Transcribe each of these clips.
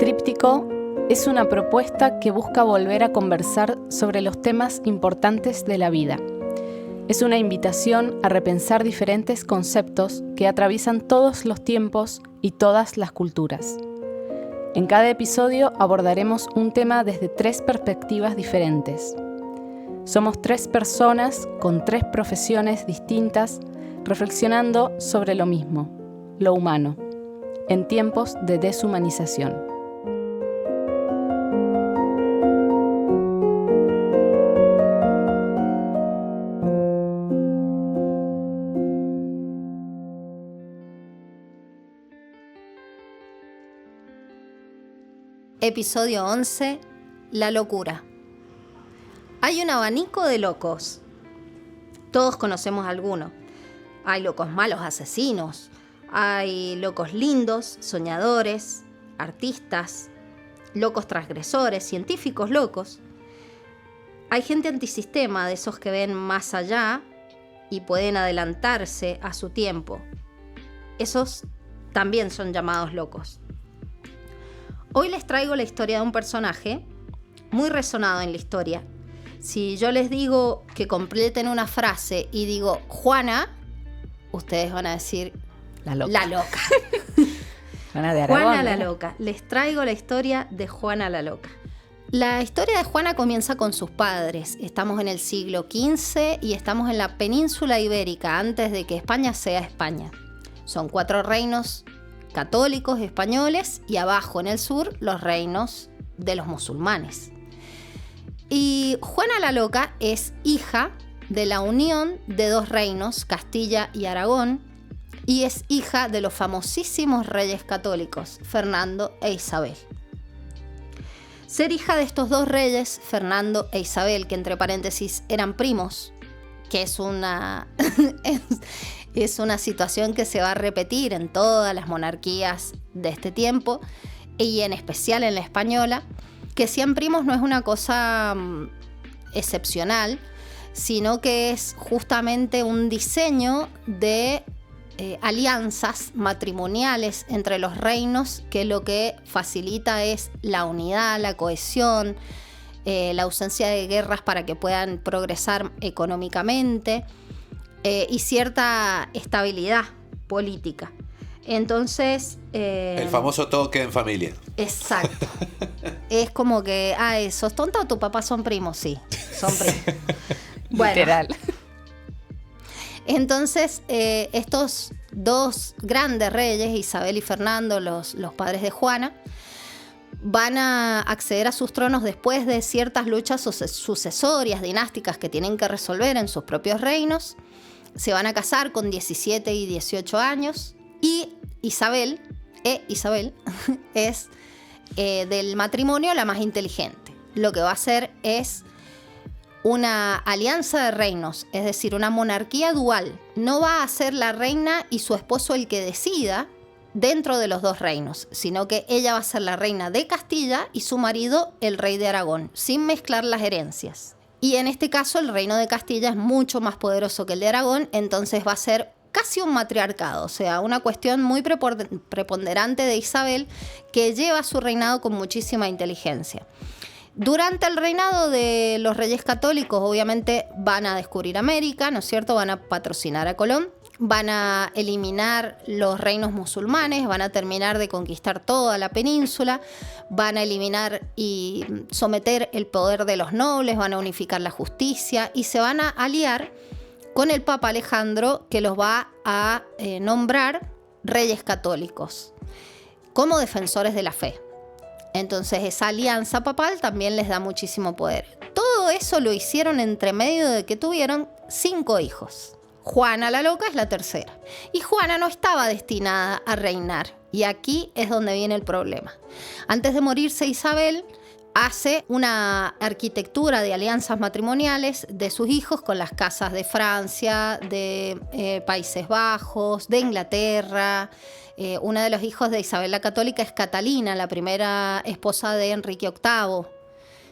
Tríptico es una propuesta que busca volver a conversar sobre los temas importantes de la vida. Es una invitación a repensar diferentes conceptos que atraviesan todos los tiempos y todas las culturas. En cada episodio abordaremos un tema desde 3 perspectivas diferentes. Somos 3 personas con 3 profesiones distintas reflexionando sobre lo mismo, lo humano, en tiempos de deshumanización. Episodio 11. La locura. Hay un abanico de locos. Todos conocemos alguno. Hay locos malos, asesinos. Hay locos lindos, soñadores, artistas, locos transgresores, científicos locos. Hay gente antisistema, de esos que ven más allá y pueden adelantarse a su tiempo. Esos también son llamados locos. Hoy les traigo la historia de un personaje muy resonado en la historia. Si yo les digo que completen una frase y digo Juana, ustedes van a decir la loca. La loca. Juana de Aragón. Juana la loca. Les traigo la historia de Juana la loca. La historia de Juana comienza con sus padres. Estamos en el siglo XV y estamos en la península ibérica, antes de que España sea España. Son 4 reinos católicos españoles y abajo en el sur los reinos de los musulmanes. Y Juana la Loca es hija de la unión de 2 reinos, Castilla y Aragón, y es hija de los famosísimos reyes católicos, Fernando e Isabel. Ser hija de estos 2 reyes, Fernando e Isabel, que entre paréntesis eran primos, que es una es una situación que se va a repetir en todas las monarquías de este tiempo y en especial en la española, que sean primos no es una cosa excepcional, sino que es justamente un diseño de alianzas matrimoniales entre los reinos, que lo que facilita es la unidad, la cohesión, la ausencia de guerras para que puedan progresar económicamente, y cierta estabilidad política. Entonces... el famoso toque en familia. Exacto. Es como que, ¿sos tonta o tu papá son primos? Sí, son primos. Bueno, literal. Entonces, estos 2 grandes reyes, Isabel y Fernando, los padres de Juana, van a acceder a sus tronos después de ciertas luchas sucesorias, dinásticas que tienen que resolver en sus propios reinos. Se van a casar con 17 y 18 años y Isabel es del matrimonio la más inteligente. Lo que va a hacer es una alianza de reinos, es decir, una monarquía dual. No va a ser la reina y su esposo el que decida dentro de los 2 reinos, sino que ella va a ser la reina de Castilla y su marido el rey de Aragón, sin mezclar las herencias. Y en este caso el reino de Castilla es mucho más poderoso que el de Aragón, entonces va a ser casi un matriarcado, o sea, una cuestión muy preponderante de Isabel, que lleva su reinado con muchísima inteligencia. Durante el reinado de los reyes católicos, obviamente van a descubrir América, ¿no es cierto? Van a patrocinar a Colón, van a eliminar los reinos musulmanes, van a terminar de conquistar toda la península, van a eliminar y someter el poder de los nobles, van a unificar la justicia y se van a aliar con el Papa Alejandro, que los va a nombrar reyes católicos como defensores de la fe. Entonces esa alianza papal también les da muchísimo poder. Todo eso lo hicieron entre medio de que tuvieron 5 hijos. Juana la Loca es la tercera. Y Juana no estaba destinada a reinar. Y aquí es donde viene el problema. Antes de morirse Isabel, hace una arquitectura de alianzas matrimoniales de sus hijos con las casas de Francia, de Países Bajos, de Inglaterra. Uno de los hijos de Isabel la Católica es Catalina, la primera esposa de Enrique VIII.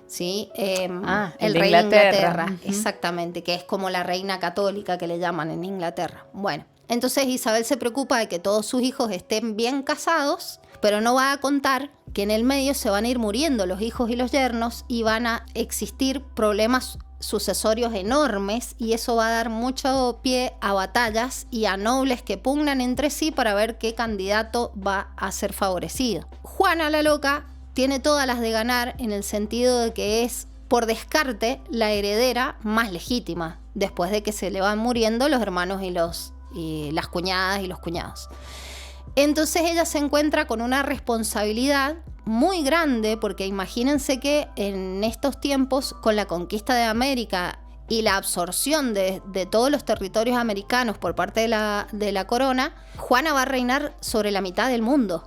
¿Sí? El rey de Inglaterra. Uh-huh. Exactamente, que es como la reina católica que le llaman en Inglaterra. Bueno, entonces Isabel se preocupa de que todos sus hijos estén bien casados, pero no va a contar que en el medio se van a ir muriendo los hijos y los yernos y van a existir problemas sucesorios enormes, y eso va a dar mucho pie a batallas y a nobles que pugnan entre sí para ver qué candidato va a ser favorecido. Juana la loca tiene todas las de ganar, en el sentido de que es, por descarte, la heredera más legítima, después de que se le van muriendo los hermanos y las cuñadas y los cuñados. Entonces ella se encuentra con una responsabilidad muy grande, porque imagínense que en estos tiempos, con la conquista de América y la absorción de todos los territorios americanos por parte de la corona, Juana va a reinar sobre la mitad del mundo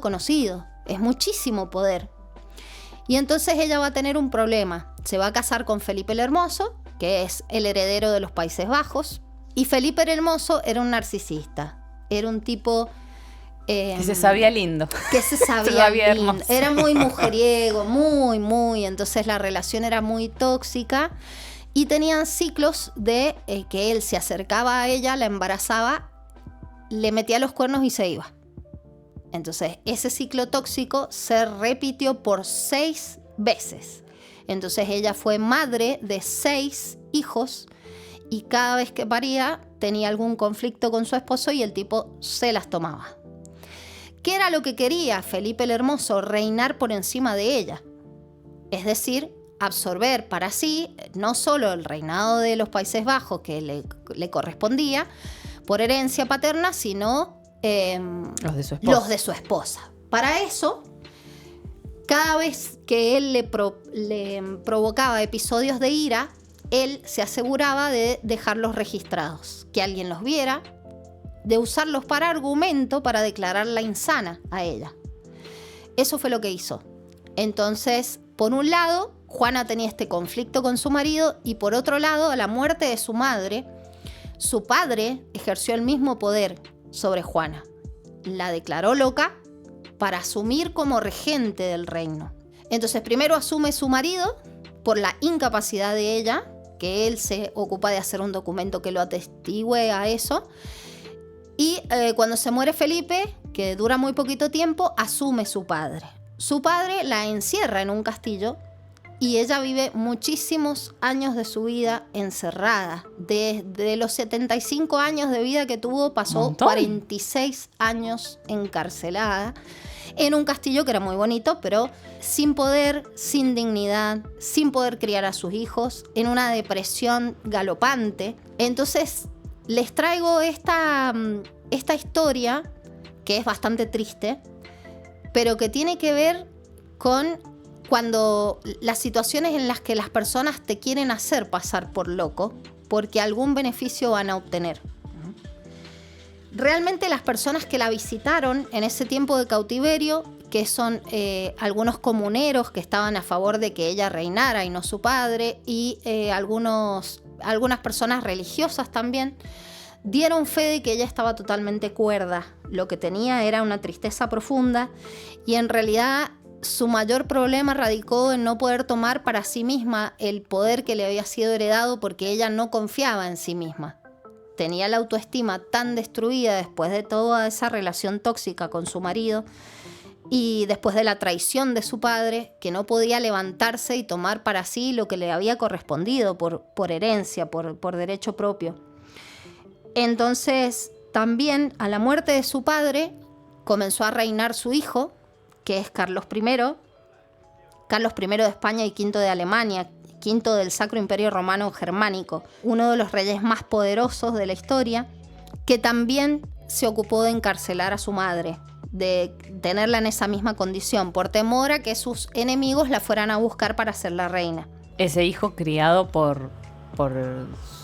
conocido. Es muchísimo poder. Y entonces ella va a tener un problema. Se va a casar con Felipe el Hermoso, que es el heredero de los Países Bajos, y Felipe el Hermoso era un narcisista. Era un tipo... que se sabía lindo. Que se sabía lindo. Era muy mujeriego, muy. Entonces la relación era muy tóxica. Y tenían ciclos de que él se acercaba a ella, la embarazaba, le metía los cuernos y se iba. Entonces ese ciclo tóxico se repitió por 6 veces. Entonces ella fue madre de 6 hijos. Y cada vez que paría tenía algún conflicto con su esposo y el tipo se las tomaba. ¿Qué era lo que quería Felipe el Hermoso? Reinar por encima de ella. Es decir, absorber para sí no solo el reinado de los Países Bajos que le correspondía por herencia paterna, sino los de su esposa. Para eso, cada vez que él le provocaba episodios de ira, él se aseguraba de dejarlos registrados, que alguien los viera, de usarlos para argumento para declararla insana a ella. Eso fue lo que hizo. Entonces, por un lado, Juana tenía este conflicto con su marido, y por otro lado, a la muerte de su madre, su padre ejerció el mismo poder sobre Juana. La declaró loca para asumir como regente del reino. Entonces, primero asume su marido por la incapacidad de ella, que él se ocupa de hacer un documento que lo atestigue a eso. Y cuando se muere Felipe, que dura muy poquito tiempo, asume su padre. Su padre la encierra en un castillo y ella vive muchísimos años de su vida encerrada. Desde los 75 años de vida que tuvo, pasó 46 años encarcelada en un castillo que era muy bonito, pero sin poder, sin dignidad, sin poder criar a sus hijos, en una depresión galopante. Entonces, les traigo esta historia, que es bastante triste, pero que tiene que ver con cuando las situaciones en las que las personas te quieren hacer pasar por loco, porque algún beneficio van a obtener. Realmente las personas que la visitaron en ese tiempo de cautiverio, que son algunos comuneros que estaban a favor de que ella reinara y no su padre, y algunas personas religiosas también, dieron fe de que ella estaba totalmente cuerda. Lo que tenía era una tristeza profunda, y en realidad su mayor problema radicó en no poder tomar para sí misma el poder que le había sido heredado, porque ella no confiaba en sí misma. Tenía la autoestima tan destruida después de toda esa relación tóxica con su marido y después de la traición de su padre, que no podía levantarse y tomar para sí lo que le había correspondido por herencia, por derecho propio. Entonces, también a la muerte de su padre, comenzó a reinar su hijo, que es Carlos I de España y V de Alemania, V del Sacro Imperio Romano Germánico, uno de los reyes más poderosos de la historia, que también se ocupó de encarcelar a su madre, de tenerla en esa misma condición, por temor a que sus enemigos la fueran a buscar para hacerla reina. Ese hijo criado por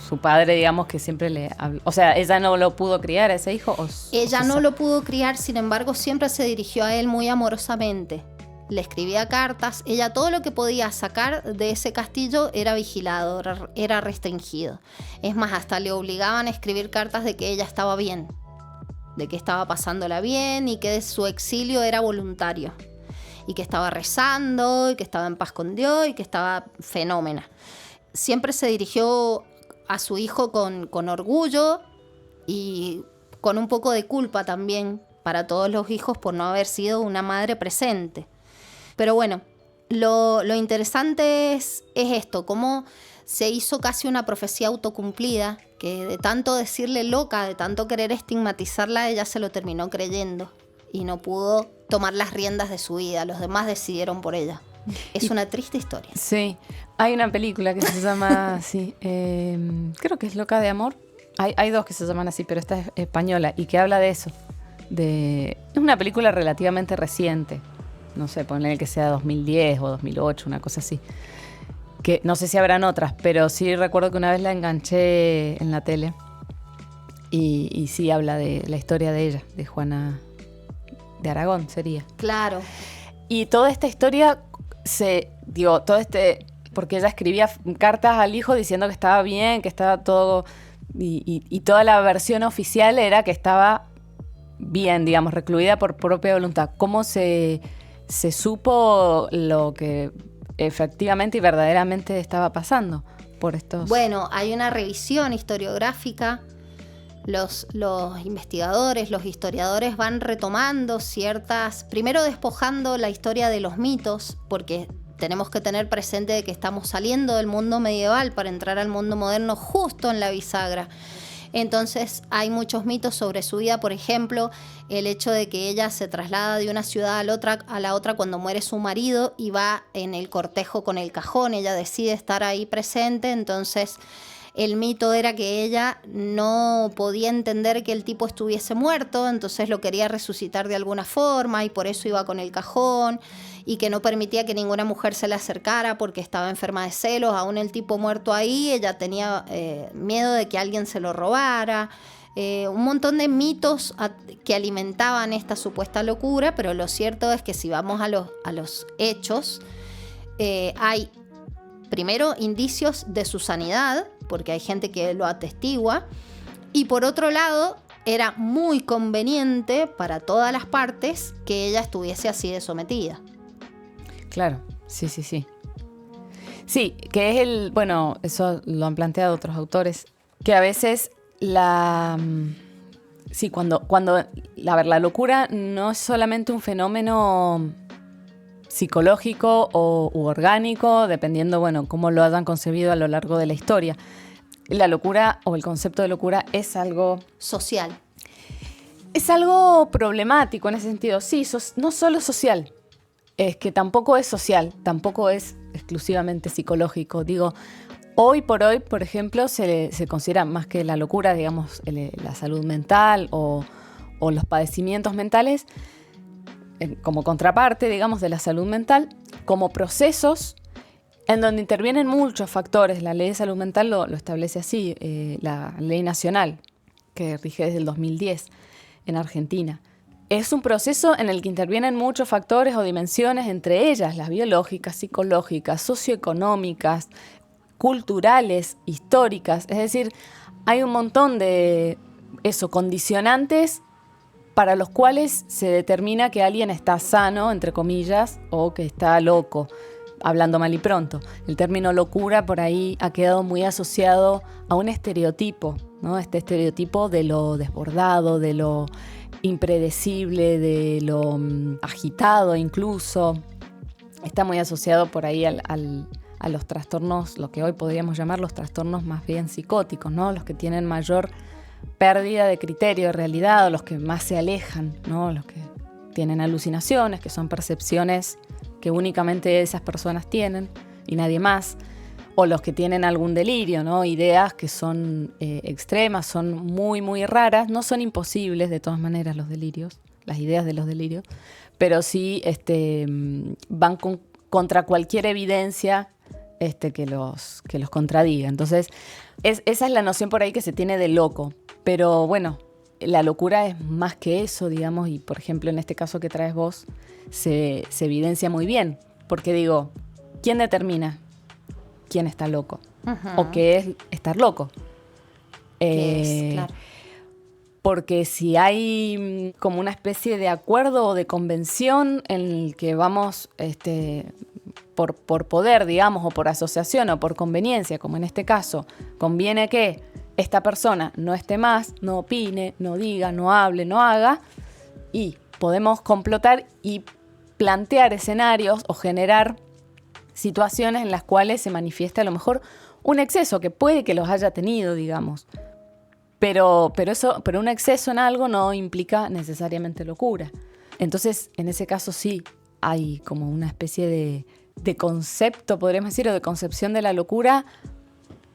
su padre, digamos, que siempre le habló. O sea, ¿ella no lo pudo criar a ese hijo? Ella no lo pudo criar, sin embargo, siempre se dirigió a él muy amorosamente. Le escribía cartas. Ella todo lo que podía sacar de ese castillo era vigilado, era restringido. Es más, hasta le obligaban a escribir cartas de que ella estaba bien, de que estaba pasándola bien y que su exilio era voluntario. Y que estaba rezando, y que estaba en paz con Dios, y que estaba fenómena. Siempre se dirigió a su hijo con orgullo y con un poco de culpa también, para todos los hijos por no haber sido una madre presente. Pero bueno, lo interesante es esto, cómo se hizo casi una profecía autocumplida, que de tanto decirle loca, de tanto querer estigmatizarla, ella se lo terminó creyendo y no pudo tomar las riendas de su vida. Los demás decidieron por ella. Es una triste historia. Sí, hay una película que se llama así, creo que es Loca de Amor. Hay dos que se llaman así, pero esta es española y que habla de eso. Es una película relativamente reciente. No sé, ponle que sea 2010 o 2008, una cosa así. Que no sé si habrán otras, pero sí recuerdo que una vez la enganché en la tele y sí habla de la historia de ella, de Juana de Aragón sería. Claro. Y toda esta historia porque ella escribía cartas al hijo diciendo que estaba bien, que estaba todo, y toda la versión oficial era que estaba bien, digamos, recluida por propia voluntad. ¿Cómo se supo lo que efectivamente y verdaderamente estaba pasando por estos? Bueno, hay una revisión historiográfica. Los investigadores, los historiadores van retomando primero despojando la historia de los mitos, porque tenemos que tener presente de que estamos saliendo del mundo medieval para entrar al mundo moderno justo en la bisagra. Entonces hay muchos mitos sobre su vida, por ejemplo, el hecho de que ella se traslada de una ciudad a la otra cuando muere su marido y va en el cortejo con el cajón, ella decide estar ahí presente, entonces el mito era que ella no podía entender que el tipo estuviese muerto, entonces lo quería resucitar de alguna forma y por eso iba con el cajón, y que no permitía que ninguna mujer se le acercara porque estaba enferma de celos. Aún el tipo muerto ahí, ella tenía miedo de que alguien se lo robara. Un montón de mitos que alimentaban esta supuesta locura, pero lo cierto es que si vamos a los hechos, hay primero indicios de su sanidad, porque hay gente que lo atestigua, y por otro lado era muy conveniente para todas las partes que ella estuviese así de sometida. Claro, sí. Sí, que es bueno, eso lo han planteado otros autores, que a veces cuando la locura no es solamente un fenómeno psicológico u orgánico, dependiendo, bueno, cómo lo hayan concebido a lo largo de la historia. La locura o el concepto de locura es algo social. Es algo problemático en ese sentido. Sí, no solo social, es que tampoco es social, tampoco es exclusivamente psicológico. Digo, hoy por hoy, por ejemplo, se considera más que la locura, digamos, la salud mental o los padecimientos mentales, como contraparte, digamos, de la salud mental, como procesos en donde intervienen muchos factores. La ley de salud mental lo establece así, la ley nacional, que rige desde el 2010 en Argentina. Es un proceso en el que intervienen muchos factores o dimensiones, entre ellas las biológicas, psicológicas, socioeconómicas, culturales, históricas. Es decir, hay un montón de condicionantes para los cuales se determina que alguien está sano, entre comillas, o que está loco, hablando mal y pronto. El término locura por ahí ha quedado muy asociado a un estereotipo, ¿no? Este estereotipo de lo desbordado, de lo impredecible, de lo agitado incluso. Está muy asociado por ahí a los trastornos, lo que hoy podríamos llamar los trastornos más bien psicóticos, ¿no? Los que tienen mayor pérdida de criterio de realidad, o los que más se alejan, ¿no? Los que tienen alucinaciones, que son percepciones que únicamente esas personas tienen y nadie más, o los que tienen algún delirio, ¿no? Ideas que son extremas, son muy, muy raras. No son imposibles, de todas maneras, los delirios, las ideas de los delirios, pero sí van contra cualquier evidencia que los contradiga. Entonces, esa es la noción por ahí que se tiene de loco. Pero bueno, la locura es más que eso, digamos, y por ejemplo, en este caso que traes vos, se evidencia muy bien. Porque digo, ¿quién determina quién está loco? Uh-huh. ¿O qué es estar loco? ¿Qué es? Claro. Porque si hay como una especie de acuerdo o de convención en el que vamos por poder, digamos, o por asociación o por conveniencia, como en este caso, conviene que esta persona no esté más, no opine, no diga, no hable, no haga, Y podemos complotar y plantear escenarios o generar situaciones en las cuales se manifiesta a lo mejor un exceso, que puede que los haya tenido, digamos. Pero un exceso en algo no implica necesariamente locura. Entonces, en ese caso sí hay como una especie de concepto, podríamos decir, o de concepción de la locura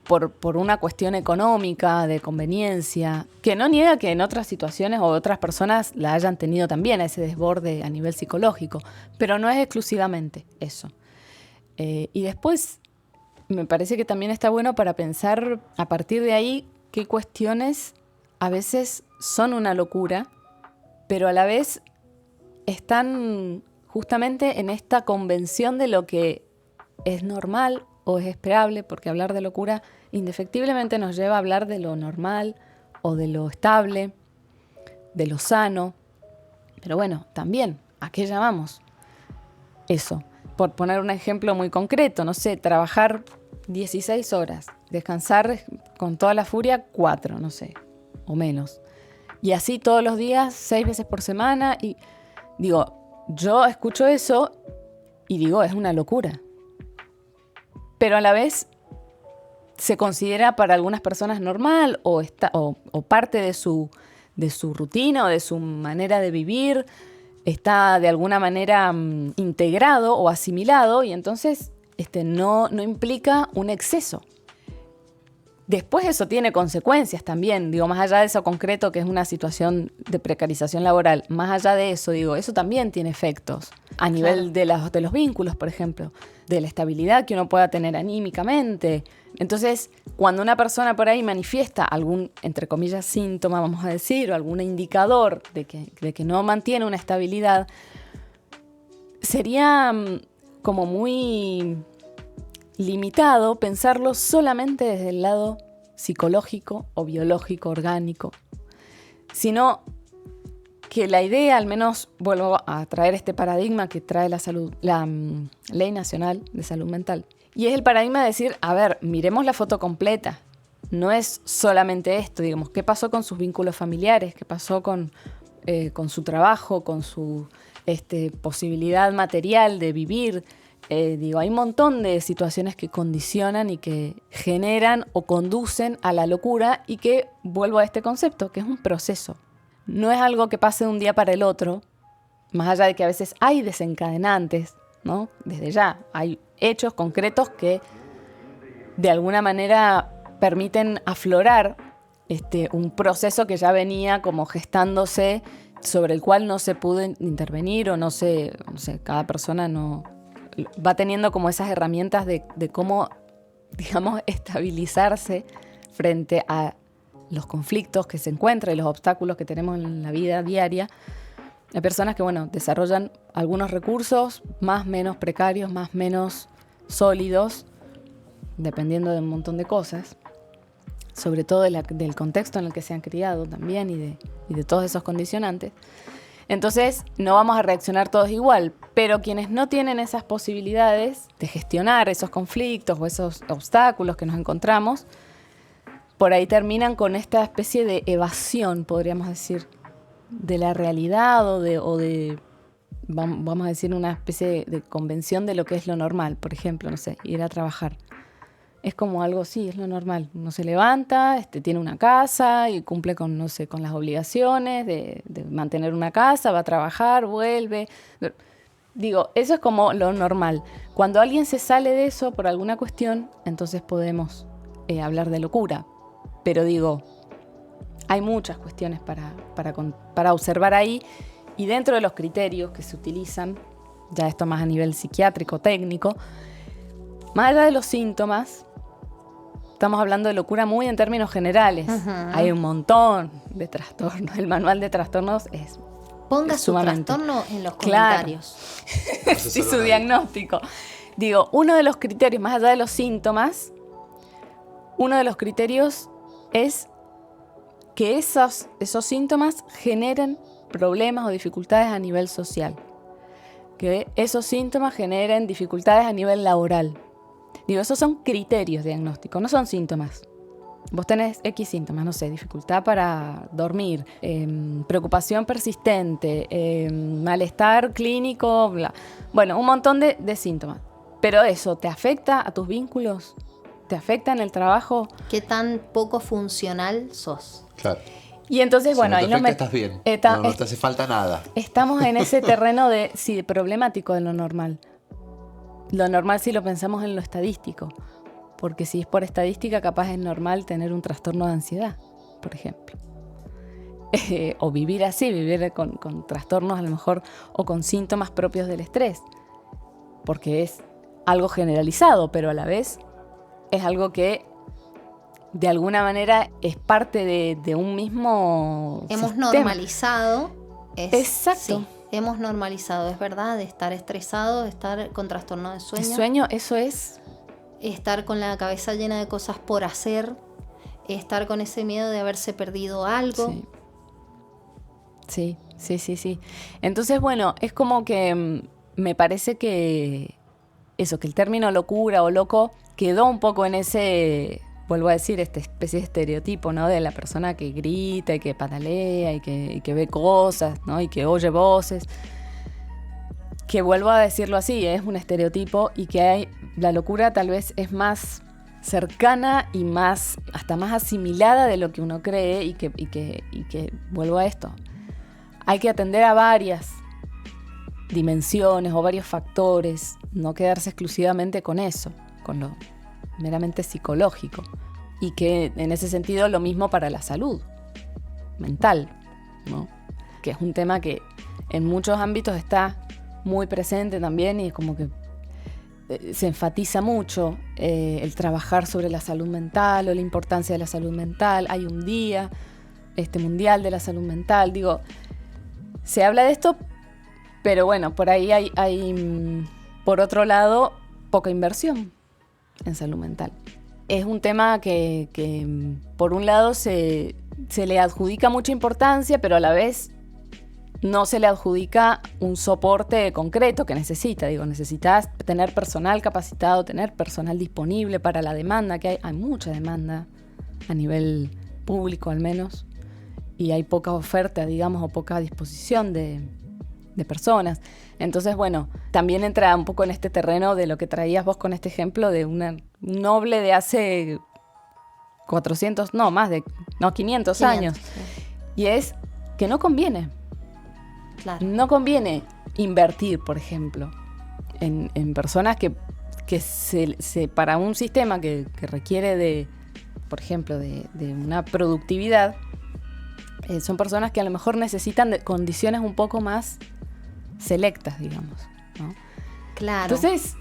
por una cuestión económica, de conveniencia, que no niega que en otras situaciones o otras personas la hayan tenido también, a ese desborde a nivel psicológico, pero no es exclusivamente eso. Y después me parece que también está bueno para pensar a partir de ahí qué cuestiones a veces son una locura, pero a la vez están justamente en esta convención de lo que es normal o es esperable, porque hablar de locura indefectiblemente nos lleva a hablar de lo normal o de lo estable, de lo sano. Pero bueno, también, ¿a qué llamamos eso? Por poner un ejemplo muy concreto, no sé, trabajar 16 horas, descansar con toda la furia 4, no sé, o menos. Y así todos los días, 6 veces por semana. Y digo, yo escucho eso y digo, es una locura. Pero a la vez se considera para algunas personas normal o parte de su rutina o de su manera de vivir, está de alguna manera integrado o asimilado y entonces no implica un exceso. Después eso tiene consecuencias también, digo, más allá de eso concreto que es una situación de precarización laboral, más allá de eso, digo, eso también tiene efectos a nivel de los vínculos, por ejemplo, de la estabilidad que uno pueda tener anímicamente. Entonces, cuando una persona por ahí manifiesta algún, entre comillas, síntoma, vamos a decir, o algún indicador de que no mantiene una estabilidad, sería como muy limitado pensarlo solamente desde el lado psicológico o biológico, orgánico, sino que la idea, al menos vuelvo a traer este paradigma que trae la Ley Nacional de Salud Mental, y es el paradigma de decir, a ver, miremos la foto completa, no es solamente esto, digamos, ¿qué pasó con sus vínculos familiares? ¿Qué pasó con su trabajo, con su posibilidad material de vivir? Hay un montón de situaciones que condicionan y que generan o conducen a la locura y que, vuelvo a este concepto, que es un proceso. No es algo que pase de un día para el otro, más allá de que a veces hay desencadenantes, ¿no? Desde ya hay hechos concretos que de alguna manera permiten aflorar un proceso que ya venía como gestándose, sobre el cual no se pudo intervenir o no sé, cada persona no va teniendo como esas herramientas de cómo, digamos, estabilizarse frente a los conflictos que se encuentran y los obstáculos que tenemos en la vida diaria. Hay personas que, bueno, desarrollan algunos recursos más menos precarios, más menos sólidos, dependiendo de un montón de cosas, sobre todo del contexto en el que se han criado también y de todos esos condicionantes. Entonces, no vamos a reaccionar todos igual, pero quienes no tienen esas posibilidades de gestionar esos conflictos o esos obstáculos que nos encontramos, por ahí terminan con esta especie de evasión, podríamos decir, de la realidad o de vamos a decir, una especie de convención de lo que es lo normal. Por ejemplo, no sé, ir a trabajar. Es como algo, sí, es lo normal. Uno se levanta, tiene una casa y cumple con, no sé, con las obligaciones de mantener una casa, va a trabajar, vuelve. Digo, eso es como lo normal. Cuando alguien se sale de eso por alguna cuestión, entonces podemos hablar de locura. Pero digo, hay muchas cuestiones para observar ahí y dentro de los criterios que se utilizan, ya esto más a nivel psiquiátrico, técnico, más allá de los síntomas, estamos hablando de locura muy en términos generales. Uh-huh. Hay un montón de trastornos. El manual de trastornos es Ponga su trastorno en los comentarios. Claro. Y su diagnóstico. Digo, uno de los criterios, más allá de los síntomas, uno de los criterios es que esos síntomas generen problemas o dificultades a nivel social. Que esos síntomas generen dificultades a nivel laboral. Digo, esos son criterios diagnósticos, no son síntomas. vos tenés X síntomas, no sé, dificultad para dormir, preocupación persistente, malestar clínico, bla. Bueno, un montón de síntomas. Pero eso, ¿te afecta a tus vínculos? ¿Te afecta en el trabajo? ¿Qué tan poco funcional sos? Claro. Y entonces, bueno, si ahí no te afecta, estás bien. No te hace falta nada. Estamos en ese terreno de problemático de lo normal. Lo normal si lo pensamos en lo estadístico. Porque si es por estadística, capaz es normal tener un trastorno de ansiedad, por ejemplo. O vivir así, vivir con trastornos a lo mejor, o con síntomas propios del estrés. Porque es algo generalizado, pero a la vez es algo que de alguna manera es parte de un mismo Hemos sistema. Normalizado. Exacto. Sí, hemos normalizado, es verdad, de estar estresado, de estar con trastorno de sueño. El sueño, eso es... Estar con la cabeza llena de cosas por hacer, estar con ese miedo de haberse perdido algo. Sí. Entonces, bueno, es como que me parece que eso, que el término locura o loco quedó un poco en ese, vuelvo a decir, esta especie de estereotipo, ¿no? De la persona que grita y que patalea y que ve cosas, ¿no? Y que oye voces. Que vuelvo a decirlo así, es un estereotipo y que la locura tal vez es más cercana y hasta más asimilada de lo que uno cree y que vuelvo a esto. Hay que atender a varias dimensiones o varios factores, no quedarse exclusivamente con eso, con lo meramente psicológico. Y que en ese sentido lo mismo para la salud mental, ¿no? Que es un tema que en muchos ámbitos está muy presente también y es como que se enfatiza mucho el trabajar sobre la salud mental o la importancia de la salud mental. Hay un día mundial de la salud mental. Digo, se habla de esto, pero bueno, por ahí hay por otro lado, poca inversión en salud mental. Es un tema que por un lado se le adjudica mucha importancia, pero a la vez no se le adjudica un soporte concreto que necesita. Digo, necesitas tener personal capacitado, tener personal disponible para la demanda, que hay mucha demanda a nivel público al menos, y hay poca oferta, digamos, o poca disposición de personas. Entonces, bueno, también entra un poco en este terreno de lo que traías vos con este ejemplo de un noble de hace 500 años. Sí. Y es que no conviene. Claro. No conviene invertir, por ejemplo, en personas que para un sistema que requiere de, por ejemplo, de una productividad, son personas que a lo mejor necesitan de condiciones un poco más selectas, digamos, ¿no? Claro. Entonces,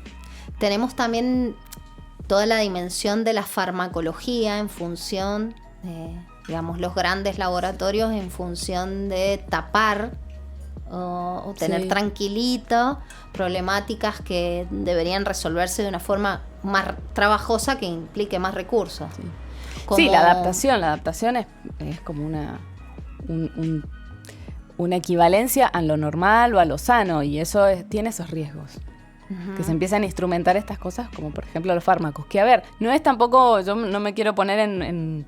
tenemos también toda la dimensión de la farmacología en función, digamos, los grandes laboratorios en función de tapar o tener tranquilito problemáticas que deberían resolverse de una forma más trabajosa que implique más recursos. Sí, Como... la adaptación es como una equivalencia a lo normal o a lo sano, y eso tiene esos riesgos. Uh-huh. Que se empiezan a instrumentar estas cosas, como por ejemplo los fármacos, que a ver, no es tampoco, yo no me quiero poner en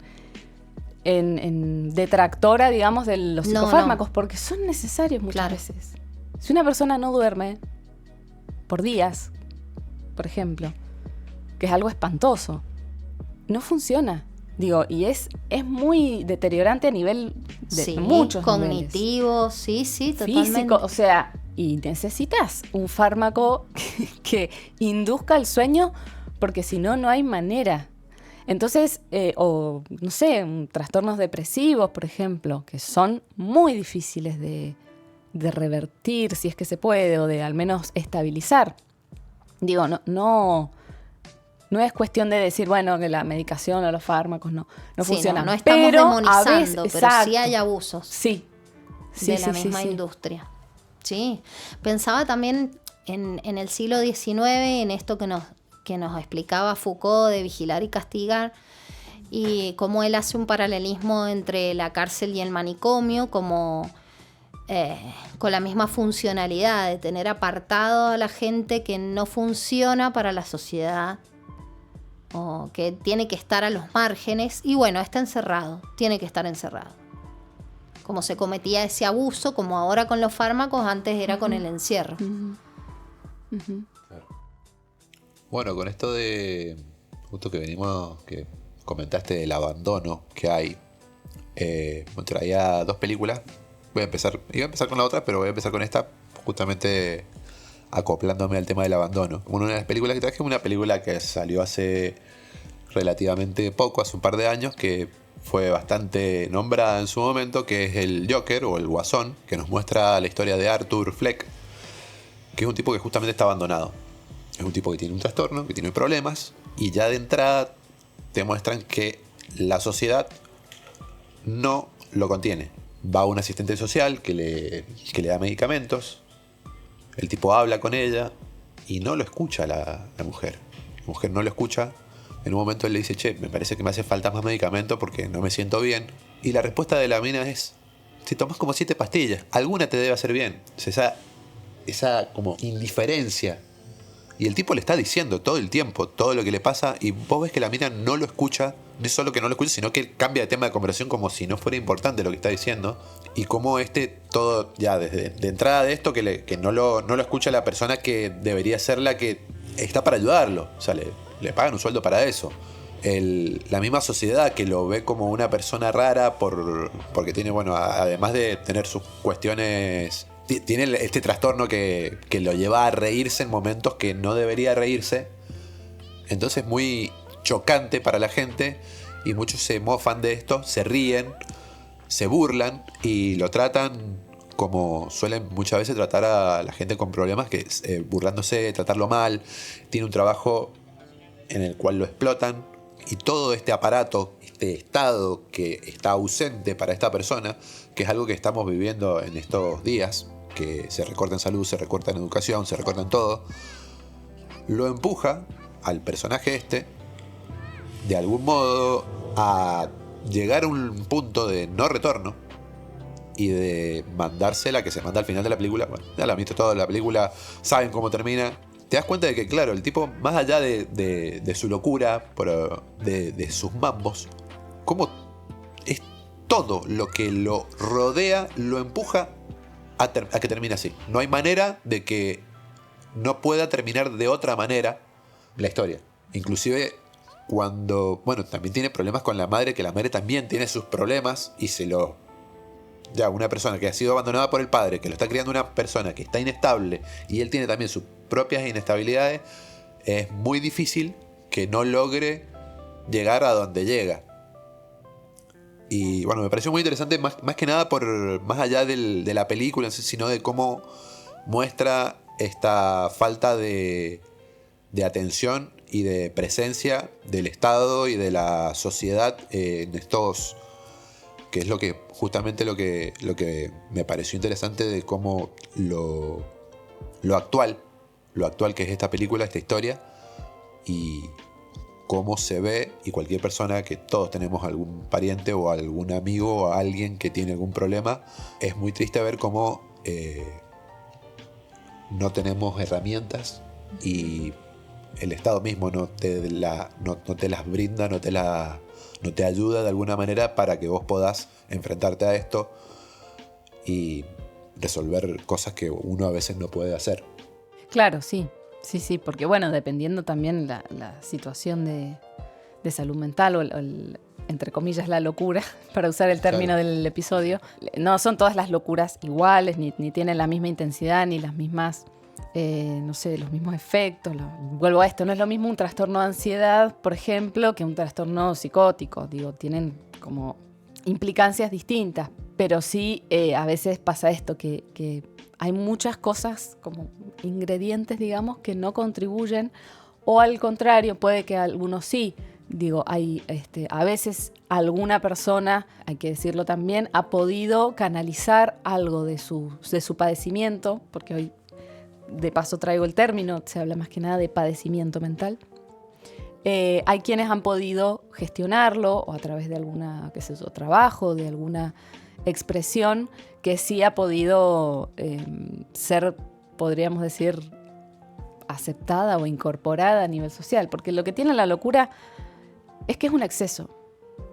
detractora, digamos, de los psicofármacos, porque son necesarios muchas veces. Si una persona no duerme por días, por ejemplo, que es algo espantoso, no funciona. Digo, y es muy deteriorante a nivel de muchos cognitivo, niveles. Sí, totalmente. Físico, o sea, y necesitas un fármaco que induzca el sueño, porque si no, no hay manera. Entonces, o no sé, trastornos depresivos, por ejemplo, que son muy difíciles de revertir, si es que se puede, o de al menos estabilizar. Digo, no es cuestión de decir, bueno, que la medicación o los fármacos no funcionan. No estamos demonizando, pero exacto, sí hay abusos de la misma industria. Sí, pensaba también en el siglo XIX, en esto que nos explicaba Foucault de vigilar y castigar, y cómo él hace un paralelismo entre la cárcel y el manicomio, como con la misma funcionalidad de tener apartado a la gente que no funciona para la sociedad o que tiene que estar a los márgenes, y bueno, está encerrado, tiene que estar encerrado. Como se cometía ese abuso, como ahora con los fármacos, antes era con el encierro. Claro. Bueno, con esto de justo que comentaste del abandono que hay, me traía 2 películas. Iba a empezar con la otra, pero voy a empezar con esta, justamente acoplándome al tema del abandono. Una de las películas que traje es una película que salió hace relativamente poco, hace un par de años, que fue bastante nombrada en su momento, que es el Joker o el Guasón, que nos muestra la historia de Arthur Fleck, que es un tipo que justamente está abandonado. Es un tipo que tiene un trastorno, que tiene problemas, y ya de entrada te muestran que la sociedad no lo contiene. Va a un asistente social que le da medicamentos, el tipo habla con ella y no lo escucha la mujer. La mujer no lo escucha. En un momento él le dice, che, me parece que me hace falta más medicamento porque no me siento bien. Y la respuesta de la mina es, si tomas como 7 pastillas, alguna te debe hacer bien. O sea, esa como indiferencia. Y el tipo le está diciendo todo el tiempo todo lo que le pasa, y vos ves que la mina no lo escucha. No es solo que no lo escucha, sino que cambia de tema de conversación como si no fuera importante lo que está diciendo. Y como todo ya desde de entrada de esto, que no lo escucha la persona que debería ser la que está para ayudarlo. O sea, le pagan un sueldo para eso. La misma sociedad que lo ve como una persona rara porque tiene, bueno, además de tener sus cuestiones, tiene este trastorno que lo lleva a reírse en momentos que no debería reírse. Entonces es muy chocante para la gente y muchos se mofan de esto, se ríen, se burlan y lo tratan como suelen muchas veces tratar a la gente con problemas, que burlándose, tratarlo mal. Tiene un trabajo en el cual lo explotan, y todo este aparato, este estado que está ausente para esta persona, que es algo que estamos viviendo en estos días, que se recorta en salud, se recorta en educación, se recorta en todo, lo empuja al personaje de algún modo a llegar a un punto de no retorno y de mandarse la que se manda al final de la película. Bueno, ya la han visto toda la película, saben cómo termina. Te das cuenta de que, claro, el tipo, más allá de su locura, de sus mambos, como es todo lo que lo rodea, lo empuja a que termine así. No hay manera de que no pueda terminar de otra manera la historia. Inclusive cuando, bueno, también tiene problemas con la madre, que la madre también tiene sus problemas y ya una persona que ha sido abandonada por el padre, que lo está criando una persona que está inestable y él tiene también sus propias inestabilidades, es muy difícil que no logre llegar a donde llega. Y bueno, me pareció muy interesante, más que nada más allá de la película, sino de cómo muestra esta falta de atención y de presencia del Estado y de la sociedad en estos, que es justamente lo que me pareció interesante de cómo lo actual que es esta película, esta historia, y cómo se ve, y cualquier persona, que todos tenemos algún pariente o algún amigo o alguien que tiene algún problema, es muy triste ver cómo no tenemos herramientas y el Estado mismo no te las brinda, no te ayuda de alguna manera para que vos podás enfrentarte a esto y resolver cosas que uno a veces no puede hacer. Claro, sí, porque bueno, dependiendo también la situación de salud mental o entre comillas la locura, para usar el término Claro. del episodio, no son todas las locuras iguales, ni tienen la misma intensidad, ni las mismas, los mismos efectos. Vuelvo a esto, no es lo mismo un trastorno de ansiedad, por ejemplo, que un trastorno psicótico. Digo, tienen como implicancias distintas, pero sí a veces pasa esto, que hay muchas cosas como ingredientes, digamos, que no contribuyen, o al contrario, puede que algunos sí. Digo, hay a veces alguna persona, hay que decirlo también, ha podido canalizar algo de su padecimiento, porque hoy de paso traigo el término, se habla más que nada de padecimiento mental. Hay quienes han podido gestionarlo o a través de alguna, trabajo, de alguna expresión que sí ha podido ser, podríamos decir, aceptada o incorporada a nivel social, porque lo que tiene la locura es que es un exceso,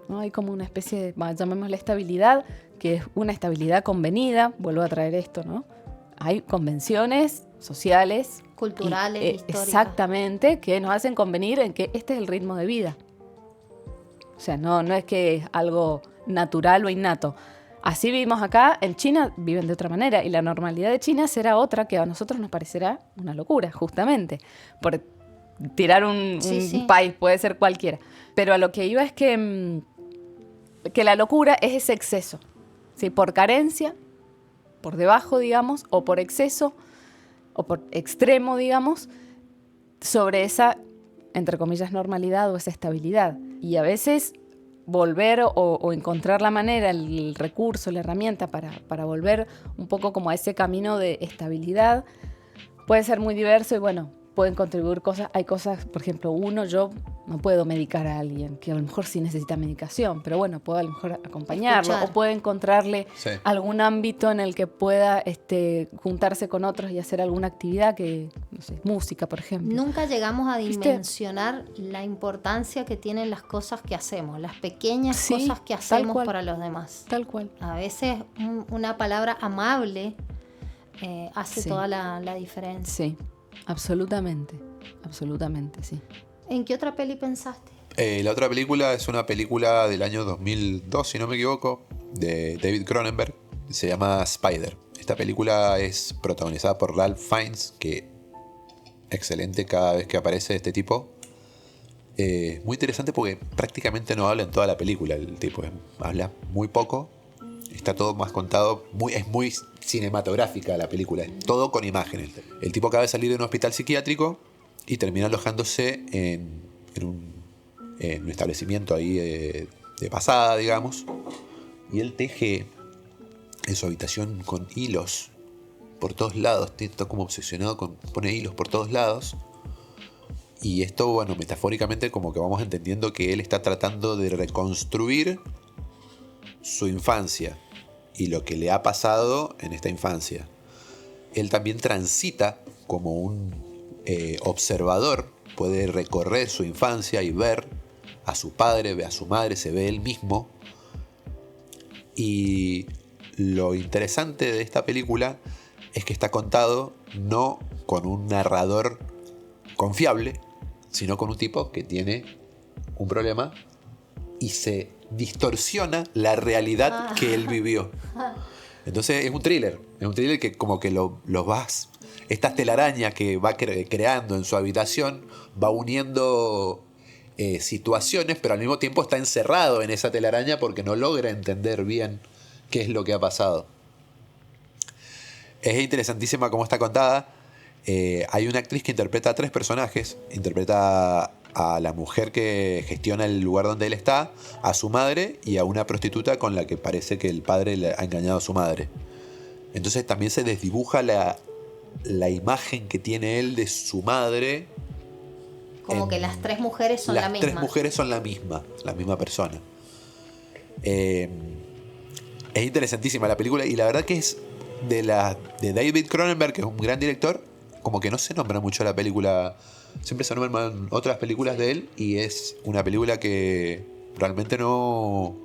¿no? Hay como una especie de, llamémosle estabilidad, que es una estabilidad convenida, vuelvo a traer esto, ¿no? Hay convenciones sociales, culturales, históricas. Exactamente, que nos hacen convenir en que este es el ritmo de vida. O sea, no es que es algo natural o innato. Así vivimos acá, en China viven de otra manera y la normalidad de China será otra que a nosotros nos parecerá una locura, justamente. Por tirar un país, puede ser cualquiera. Pero a lo que iba es que la locura es ese exceso, ¿sí? Por carencia, por debajo, digamos, o por exceso, o por extremo, digamos, sobre esa, entre comillas, normalidad o esa estabilidad. Y a veces volver o encontrar la manera, el recurso, la herramienta para volver un poco como a ese camino de estabilidad puede ser muy diverso y bueno, pueden contribuir cosas. Hay cosas, por ejemplo, yo no puedo medicar a alguien que a lo mejor sí necesita medicación, pero bueno, puedo a lo mejor acompañarlo. Escuchar. O puedo encontrarle algún ámbito en el que pueda juntarse con otros y hacer alguna actividad que, no sé, música, por ejemplo. Nunca llegamos a dimensionar la importancia que tienen las cosas que hacemos, las pequeñas cosas que hacemos para los demás. Tal cual. A veces una palabra amable hace toda la diferencia. Sí. Absolutamente, sí. ¿En qué otra peli pensaste? La otra película es una película del año 2002, si no me equivoco, de David Cronenberg. Se llama Spider. Esta película es protagonizada por Ralph Fiennes, que excelente cada vez que aparece este tipo. Muy interesante porque prácticamente no habla en toda la película. El tipo habla muy poco. Está todo más contado, es muy cinematográfica la película, es todo con imágenes. El tipo acaba de salir de un hospital psiquiátrico y termina alojándose en un establecimiento ahí de pasada, digamos. Y él teje en su habitación con hilos por todos lados, está como obsesionado con pone hilos por todos lados. Y esto, bueno, metafóricamente como que vamos entendiendo que él está tratando de reconstruir su infancia y lo que le ha pasado en esta infancia. Él también transita como un observador, puede recorrer su infancia y ver a su padre, ve a su madre, se ve él mismo. Y lo interesante de esta película es que está contado no con un narrador confiable, sino con un tipo que tiene un problema y se distorsiona la realidad que él vivió. Entonces es un thriller que como que los vas, esta telaraña que va creando en su habitación va uniendo situaciones, pero al mismo tiempo está encerrado en esa telaraña porque no logra entender bien qué es lo que ha pasado. Es interesantísima cómo está contada. Hay una actriz que interpreta a 3 personajes. Interpreta a la mujer que gestiona el lugar donde él está, a su madre y a una prostituta con la que parece que el padre le ha engañado a su madre. Entonces también se desdibuja la imagen que tiene él de su madre. Como que las 3 mujeres son la misma. Las 3 mujeres son la misma persona. Es interesantísima la película y la verdad que es de David Cronenberg, que es un gran director. Como que no se nombra mucho la película. Siempre se nombran otras películas de él y es una película que realmente no...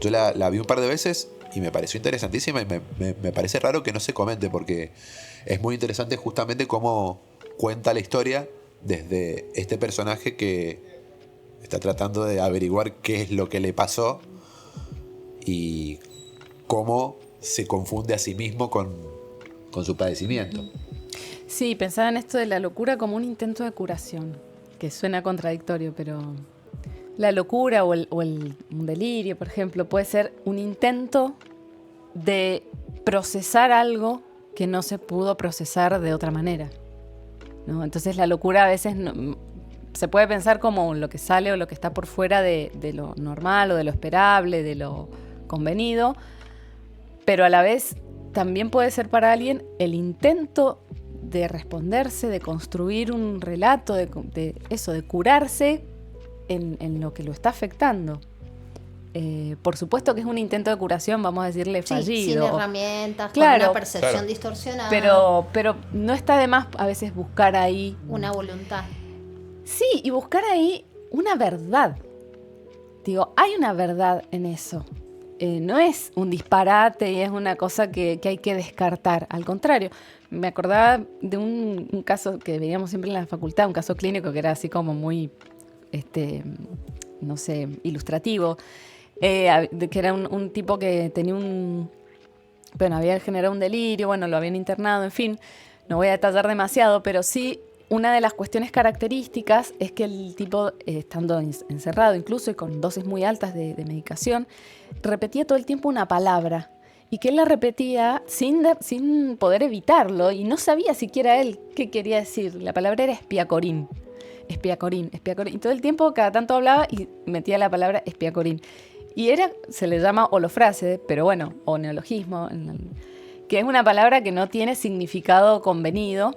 Yo la vi un par de veces y me pareció interesantísima y me parece raro que no se comente porque es muy interesante justamente cómo cuenta la historia desde este personaje que está tratando de averiguar qué es lo que le pasó y cómo se confunde a sí mismo con su padecimiento. Sí, pensaba en esto de la locura como un intento de curación, que suena contradictorio, pero la locura un delirio, por ejemplo, puede ser un intento de procesar algo que no se pudo procesar de otra manera, ¿no? Entonces la locura a veces se puede pensar como lo que sale o lo que está por fuera de lo normal o de lo esperable, de lo convenido, pero a la vez también puede ser para alguien el intento de responderse, de construir un relato, de curarse en lo que lo está afectando. Por supuesto que es un intento de curación, vamos a decirle Sí, fallido. sin herramientas, Claro, con una percepción claro. distorsionada. Pero no está de más a veces buscar ahí. Una voluntad. Sí, y buscar ahí una verdad. Digo, hay una verdad en eso. No es un disparate y es una cosa que hay que descartar. Al contrario, me acordaba de un caso que veíamos siempre en la facultad, un caso clínico que era así como muy, no sé, ilustrativo. Que era un tipo que tenía había generado un delirio, bueno, lo habían internado, en fin. No voy a detallar demasiado, pero sí, una de las cuestiones características es que el tipo, estando encerrado incluso y con dosis muy altas de medicación, repetía todo el tiempo una palabra y que él la repetía sin poder evitarlo y no sabía siquiera él qué quería decir. La palabra era espiacorín. Espiacorín, espiacorín. Y todo el tiempo, cada tanto hablaba y metía la palabra espiacorín. Y se le llama holofrase, pero bueno, o neologismo, que es una palabra que no tiene significado convenido.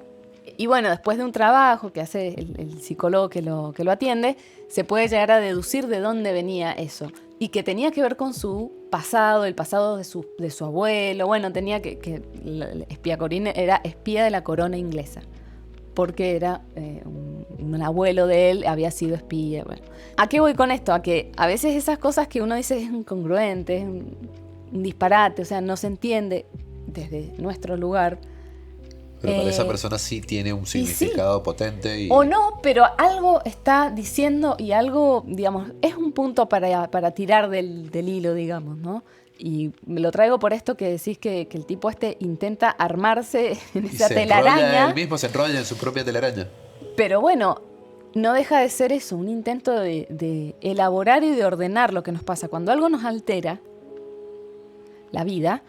Y bueno, después de un trabajo que hace el psicólogo que lo atiende, se puede llegar a deducir de dónde venía eso. Y que tenía que ver con su pasado, el pasado de su abuelo. Bueno, tenía que espiacorín era espía de la corona inglesa. Porque era un abuelo de él, había sido espía. Bueno. ¿A qué voy con esto? A que a veces esas cosas que uno dice es incongruente, es un disparate, o sea, no se entiende desde nuestro lugar. Pero para esa persona sí tiene un significado potente. O no, pero algo está diciendo y algo, digamos, es un punto para tirar del hilo, digamos, ¿no? Y me lo traigo por esto que decís que el tipo intenta armarse en esa telaraña. Él mismo se enrolla en su propia telaraña. Pero bueno, no deja de ser eso, un intento de elaborar y de ordenar lo que nos pasa. Cuando algo nos altera la vida,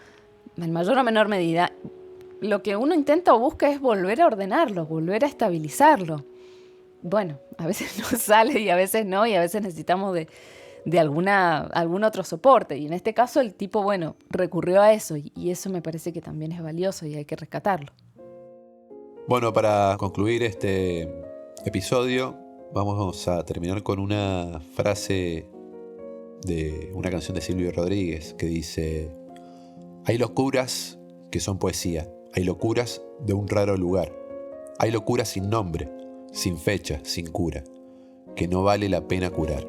en mayor o menor medida, lo que uno intenta o busca es volver a ordenarlo, volver a estabilizarlo. Bueno, a veces no sale y a veces no, y a veces necesitamos de algún otro soporte. Y en este caso el tipo, bueno, recurrió a eso y eso me parece que también es valioso y hay que rescatarlo. Bueno, para concluir este episodio, vamos a terminar con una frase de una canción de Silvio Rodríguez que dice: hay locuras que son poesía, hay locuras de un raro lugar, hay locuras sin nombre, sin fecha, sin cura, que no vale la pena curar.